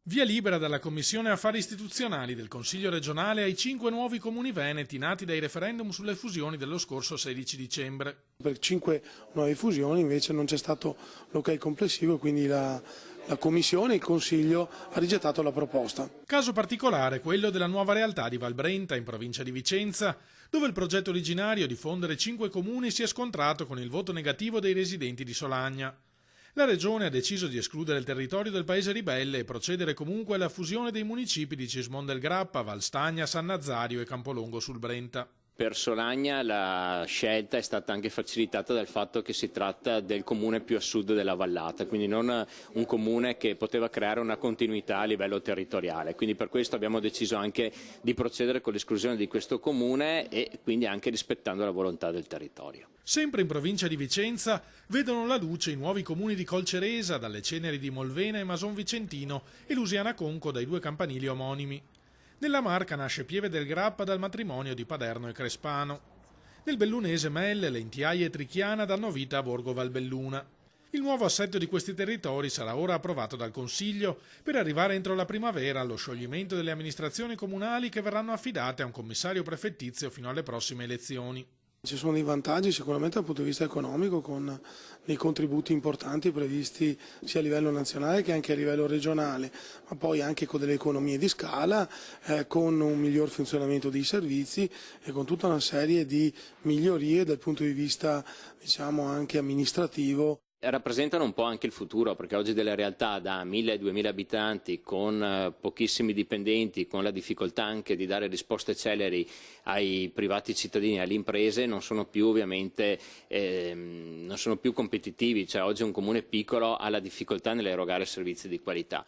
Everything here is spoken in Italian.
Via libera dalla Commissione Affari Istituzionali del Consiglio regionale ai 5 nuovi comuni veneti nati dai referendum sulle fusioni dello scorso 16 dicembre. Per 5 nuove fusioni invece non c'è stato l'ok complessivo, quindi la Commissione e il Consiglio ha rigettato la proposta. Caso particolare quello della nuova realtà di Valbrenta in provincia di Vicenza, dove il progetto originario di fondere 5 comuni si è scontrato con il voto negativo dei residenti di Solagna. La Regione ha deciso di escludere il territorio del paese ribelle e procedere comunque alla fusione dei municipi di Cismon del Grappa, Valstagna, San Nazario e Campolongo sul Brenta. Per Solagna la scelta è stata anche facilitata dal fatto che si tratta del comune più a sud della vallata, quindi non un comune che poteva creare una continuità a livello territoriale. Quindi per questo abbiamo deciso anche di procedere con l'esclusione di questo comune e quindi anche rispettando la volontà del territorio. Sempre in provincia di Vicenza vedono la luce i nuovi comuni di Colceresa, dalle ceneri di Molvena e Mason Vicentino, e Lusiana Conco dai 2 campanili omonimi. Nella Marca nasce Pieve del Grappa dal matrimonio di Paderno e Crespano. Nel bellunese Melle, Lentiaia e Trichiana danno vita a Borgo Valbelluna. Il nuovo assetto di questi territori sarà ora approvato dal Consiglio per arrivare entro la primavera allo scioglimento delle amministrazioni comunali che verranno affidate a un commissario prefettizio fino alle prossime elezioni. Ci sono dei vantaggi sicuramente dal punto di vista economico, con dei contributi importanti previsti sia a livello nazionale che anche a livello regionale, ma poi anche con delle economie di scala, con un miglior funzionamento dei servizi e con tutta una serie di migliorie dal punto di vista, diciamo, anche amministrativo. Rappresentano un po' anche il futuro, perché oggi delle realtà da 1000-2000 abitanti con pochissimi dipendenti, con la difficoltà anche di dare risposte celeri ai privati cittadini e alle imprese, non sono più ovviamente non sono più competitivi, cioè oggi un comune piccolo ha la difficoltà nell'erogare servizi di qualità.